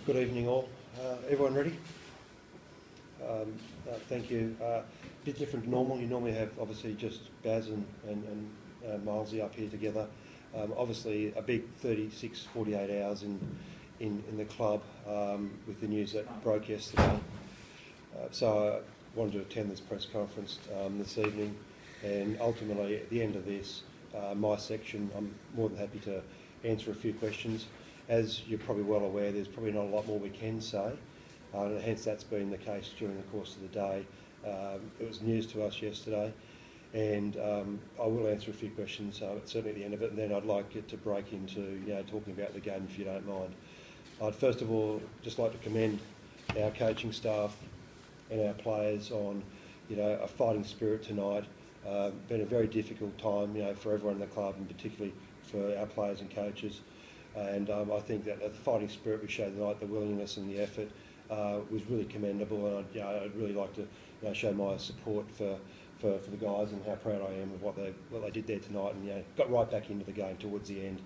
Good evening all. Everyone ready? Thank you. A bit different to normal. You normally have obviously just Baz and Milesy up here together. Obviously a big 36, 48 hours in the club with the news that broke yesterday. So I wanted to attend this press conference this evening, and ultimately at the end of this, my section, I'm more than happy to answer a few questions. As you're probably well aware, there's probably not a lot more we can say, and hence that's been the case during the course of the day. It was news to us yesterday, and I will answer a few questions certainly at the end of it, and then I'd like it to break into talking about the game if you don't mind. I'd first of all just like to commend our coaching staff and our players on a fighting spirit tonight. Been a very difficult time for everyone in the club, and particularly for our players and coaches. And I think that the fighting spirit we showed tonight, the willingness and the effort, was really commendable. And I'd really like to show my support for the guys and how proud I am of what they did there tonight, and got right back into the game towards the end.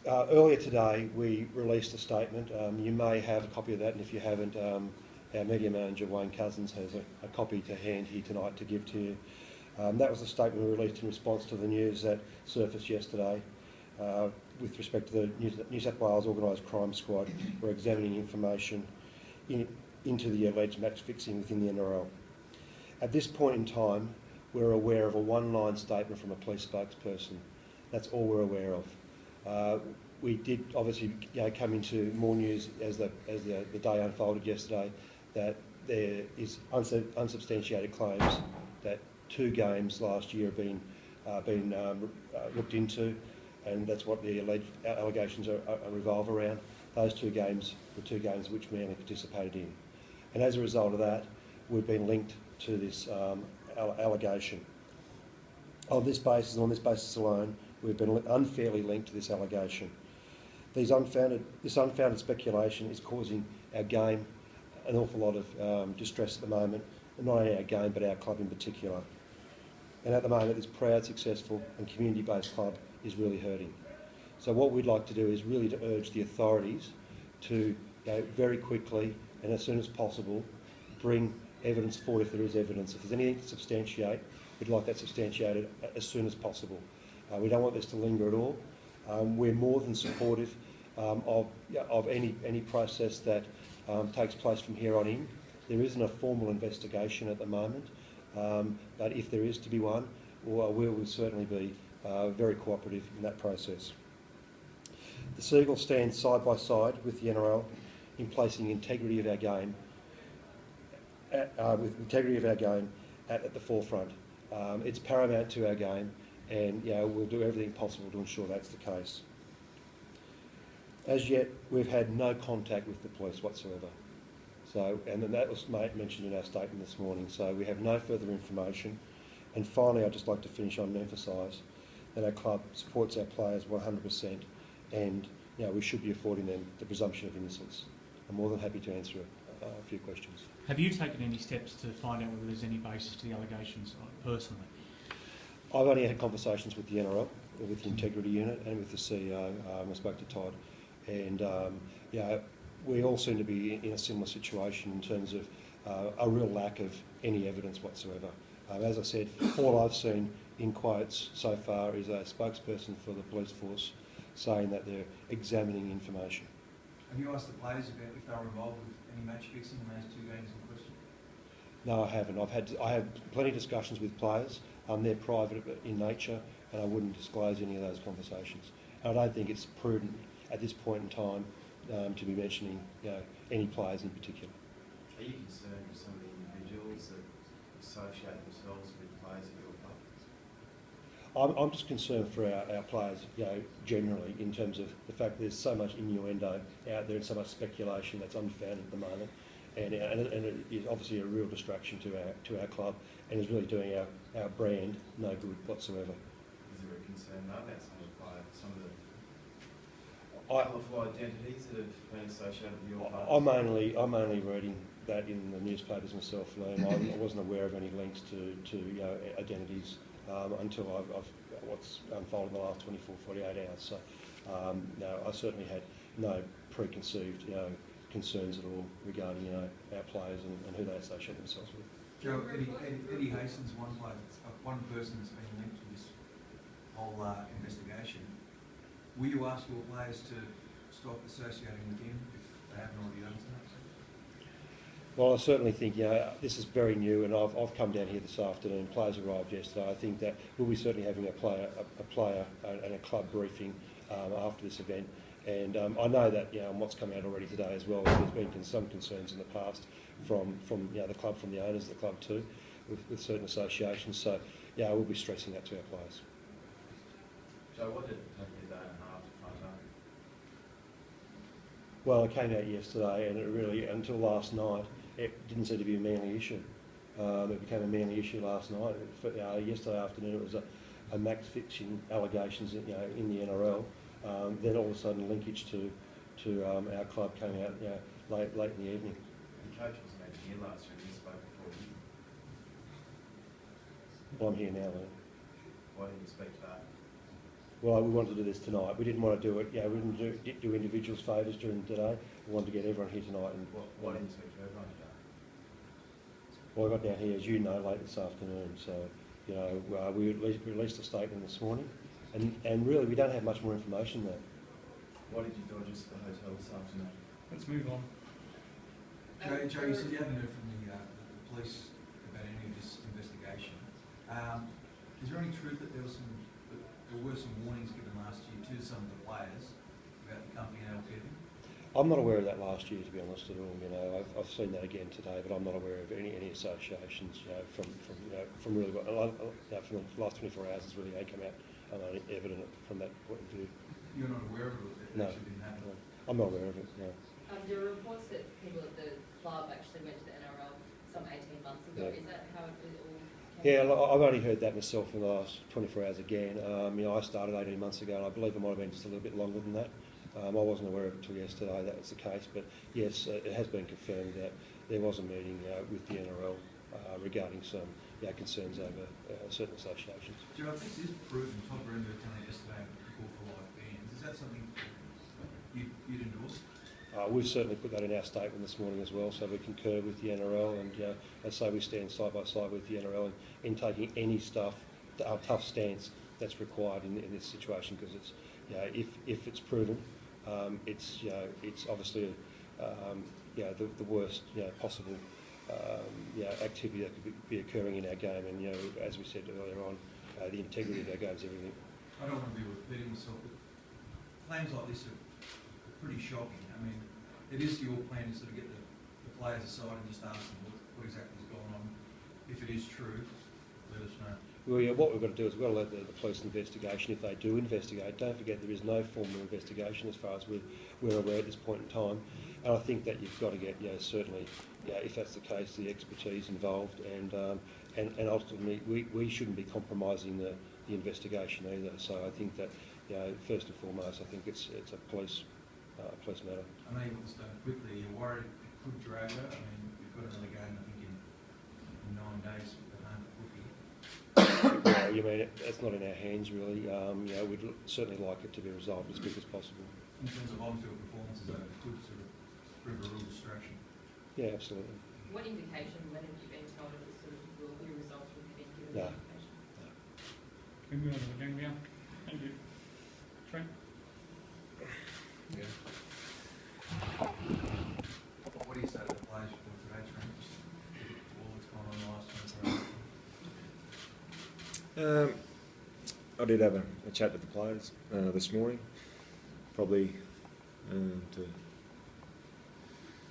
Earlier today, we released a statement. You may have a copy of that, and if you haven't, our media manager Wayne Cousins has a copy to hand here tonight to give to you. That was a statement we released in response to the news that surfaced yesterday with respect to the New South Wales Organised Crime Squad. We're examining information into the alleged match fixing within the NRL. At this point in time, we're aware of a one-line statement from a police spokesperson. That's all we're aware of. We did obviously come into more news as the day unfolded yesterday, that there is unsubstantiated claims that 2 games last year have been looked into, and that's what the alleged allegations revolve around. Those 2 games were 2 games which Manly participated in, and as a result of that, we've been linked to this allegation. On this basis, and on this basis alone, we've been unfairly linked to this allegation. This unfounded speculation is causing our game an awful lot of distress at the moment, and not only our game but our club in particular. And at the moment, this proud, successful and community-based club is really hurting. So what we'd like to do is really to urge the authorities to very quickly and as soon as possible bring evidence forward if there is evidence. If there's anything to substantiate, we'd like that substantiated as soon as possible. We don't want this to linger at all. We're more than supportive of any process that takes place from here on in. There isn't a formal investigation at the moment, but if there is to be one, we will certainly be very cooperative in that process. The Seagulls stand side by side with the NRL in placing the integrity of our game at the forefront. It's paramount to our game, and we'll do everything possible to ensure that's the case. As yet, we've had no contact with the police whatsoever. So, and then that was mentioned in our statement this morning. So we have no further information. And finally, I'd just like to finish on and emphasise that our club supports our players 100%, and we should be affording them the presumption of innocence. I'm more than happy to answer a few questions. Have you taken any steps to find out whether there's any basis to the allegations personally? I've only had conversations with the NRL, with the Integrity Unit and with the CEO. I spoke to Todd, and we all seem to be in a similar situation in terms of a real lack of any evidence whatsoever. As I said, all I've seen in quotes so far is a spokesperson for the police force saying that they're examining information. Have you asked the players about if they were involved with any match fixing in those 2 games in question? No, I haven't. I had plenty of discussions with players. They're private in nature, and I wouldn't disclose any of those conversations. And I don't think it's prudent at this point in time to be mentioning any players in particular. Are you concerned with some of the individuals that associate themselves with players at your club? I'm just concerned for our players, generally, in terms of the fact there's so much innuendo out there and so much speculation that's unfounded at the moment, and it is obviously a real distraction to our club, and is really doing our brand no good whatsoever. Is there a concern though about some of the colourful identities that have been associated with your club? I'm only reading that in the newspapers myself, Liam. I wasn't aware of any links to identities until what's unfolded in the last 24, 48 hours. So no, I certainly had no preconceived concerns at all regarding our players and who they associate themselves with. Joe, Eddie Hastings, one person that's been linked to this whole investigation. Will you ask your players to stop associating with him if they haven't already done so? Well, I certainly think this is very new, and I've come down here this afternoon. Players arrived yesterday. I think that we'll be certainly having a player and a club briefing after this event. And I know that what's come out already today as well. There's been some concerns in the past from the club, from the owners of the club too, with certain associations. So we'll be stressing that to our players. So what did it take you a day and a half to find out? Well, it came out yesterday, and it really, until last night, it didn't seem to be a Manly issue. It became a Manly issue last night. Yesterday afternoon, it was a max fixing allegations, in the NRL. Then all of a sudden, linkage to our club came out, late in the evening. The coach wasn't even here last year. He spoke before you. Well, I'm here now, Lee. Why didn't you speak to that? Well, we wanted to do this tonight. We didn't want to do it. We didn't do individuals favours during the day. We wanted to get everyone here tonight. And why didn't you speak to everyone today? Well, I got down here, as you know, late this afternoon. So, we released a statement this morning, and really we don't have much more information than that. Why did you dodge us at the hotel this afternoon? Let's move on. Joe, you said you haven't heard from the police about any of this investigation. Is there any truth that there were some warnings given last year to some of the players about the company and LPV? I'm not aware of that last year, to be honest at all. I've seen that again today, but I'm not aware of any associations. From really from the last 24 hours, has really come out evident from that point of view. You're not aware of it? That No, actually didn't happen? no, I'm not aware of it. No. There are reports that people at the club actually went to the NRL some 18 months ago. Yeah. Is that how it all came Yeah, about? I've only heard that myself in the last 24 hours again. I started 18 months ago, and I believe it might have been just a little bit longer than that. I wasn't aware of it until yesterday that was the case, but yes, it has been confirmed that there was a meeting with the NRL regarding some concerns over certain associations. Joe, I think this is proven. Todd Brenda telling us yesterday the call for live bands. Is that something you'd endorse? We've certainly put that in our statement this morning as well, so we concur with the NRL, and as I say, we stand side by side with the NRL in taking any tough stance that's required in this situation, because it's if it's proven, it's obviously the worst possible activity that could be occurring in our game, and as we said earlier on, the integrity of our game is everything. I don't want to be repeating myself, but claims like this are pretty shocking. I mean, it is your plan to sort of get the players aside and just ask them what exactly is going on. If it is true, let us know. Well, what we've got to do is we've got to let the police investigation, if they do investigate. Don't forget there is no formal investigation as far as we're aware at this point in time. And I think that you've got to get, certainly, if that's the case, the expertise involved, and ultimately we shouldn't be compromising the investigation either. So I think that, first and foremost, I think it's a police matter. I know you want this done quickly. You're worried it could drag out. I mean, we've got another game, I think, in 9 days at home at Wookie. It's not in our hands really. We'd certainly like it to be resolved as quick as possible. In terms of on-field performances, though, it could sort of prove a real distraction. Yeah, absolutely. What indication, when have you been told it sort of will be resolved? Have you been given No. indication? Can we move on to the game now? Thank you. Trent? Yeah. What do you say to the players for today, Trent? All that's gone on in the last 24 hours? I did have a chat with the players this morning, probably to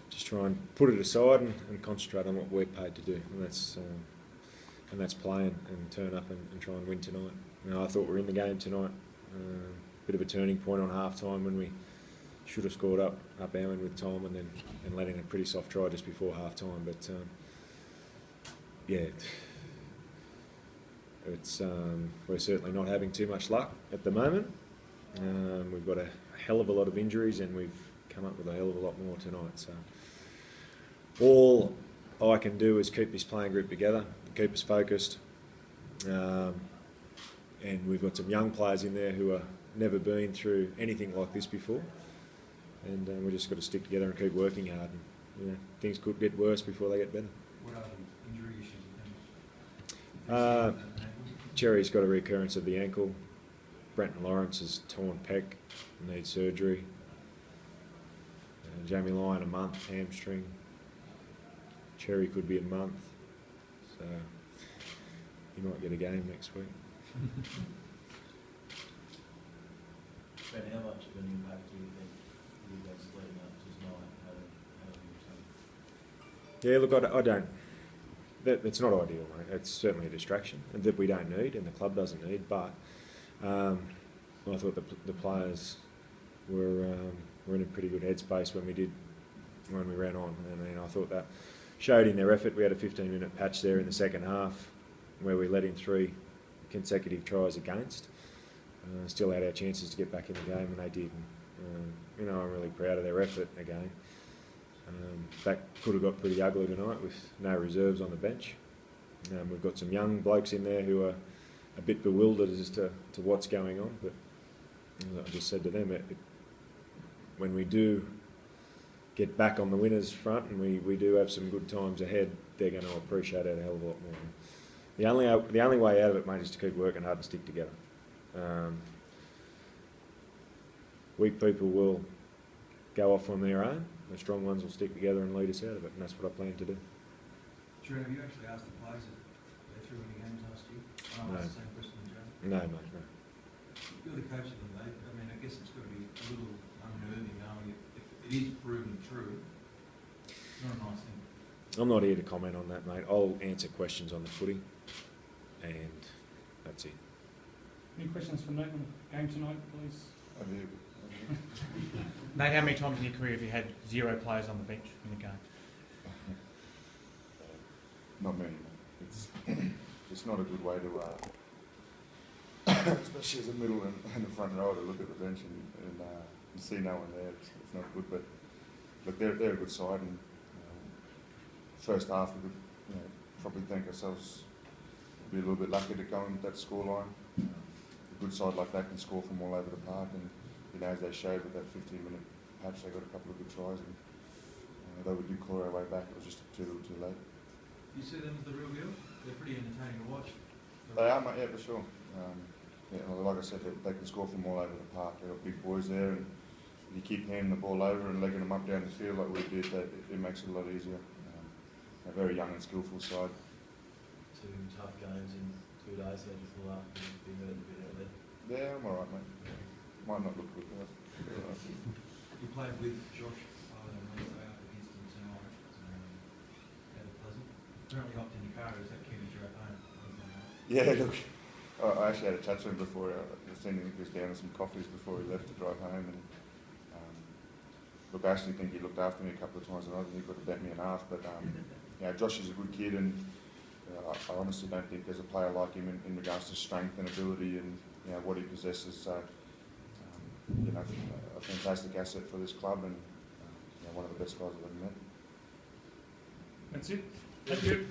just try and put it aside and concentrate on what we're paid to do, and that's playing and turn up and try and win tonight. I thought we were in the game tonight. Bit of a turning point on half time when we should have scored up our end with time and letting a pretty soft try just before half time. But it's we're certainly not having too much luck at the moment. We've got a hell of a lot of injuries, and we've come up with a hell of a lot more tonight. So all I can do is keep this playing group together, keep us focused, and we've got some young players in there who have never been through anything like this before, and we've just got to stick together and keep working hard. And, you know, things could get worse before they get better. What are the injury issues with them? Cherry's got a recurrence of the ankle. Brenton Lawrence has torn pec and needs surgery. Jamie Lyon a month, hamstring. Cherry could be a month, so he might get a game next week. Ben, how much of an impact do you think you guys leading up to tonight had on your team? Yeah, look, I don't. It's not ideal, mate. It's certainly a distraction that we don't need and the club doesn't need. But I thought the players were in a pretty good headspace when we ran on. I mean, I thought that showed in their effort. We had a 15-minute patch there in the second half where we let in 3 consecutive tries against. Still had our chances to get back in the game, and they did. You know, I'm really proud of their effort again. That could have got pretty ugly tonight with no reserves on the bench. We've got some young blokes in there who are a bit bewildered as to what's going on, but I just said to them, when we do get back on the winners' front and we do have some good times ahead, they're going to appreciate it a hell of a lot more. The only way out of it, mate, is to keep working hard and stick together. Weak people will go off on their own. The strong ones will stick together and lead us out of it, and that's what I plan to do. Drew, have you actually asked the players if they threw any games last year? I'll No. ask the same question to Joe. No, mate, no. You're the coach of them, mate. I mean, I guess it's got to be a little unnerving knowing if it is proven true. It's not a nice thing. I'm not here to comment on that, mate. I'll answer questions on the footy, and that's it. Any questions for Nate on the game tonight, please? I do. Nate, how many times in your career have you had 0 players on the bench in a game? Not many. It's not a good way to, especially as a middle and a front row, to look at the bench and see no one there. It's not good. But look, they're a good side, and first half we could probably thank ourselves. Be a little bit lucky to go in with that scoreline. A good side like that can score from all over the park, and as they showed with that 15-minute patch, they got a couple of good tries, and though we did claw our way back, it was just too late. You see them as the real deal? They're pretty entertaining to watch. They are, mate, yeah, for sure. Like I said, they can score from all over the park. They've got big boys there, and if you keep handing the ball over and legging them up down the field like we did, it makes it a lot easier. A very young and skillful side. 2 tough games in 2 days. How do you feel after being hurt a bit early? Yeah, I'm alright, mate. Might not look good, but You played with Josh on Wednesday up against him tonight. That was pleasant. Apparently hopped in your car. Is that keeping you at home? yeah, look, I actually had a chat to him before. I was sending him down with some coffees before he left to drive home. And look, I actually think he looked after me a couple of times, and I think he could have bet me an half. But Josh is a good kid, and I honestly don't think there's a player like him in regards to strength and ability and what he possesses. So, a fantastic asset for this club, and one of the best guys I've ever met. That's it. Thank you.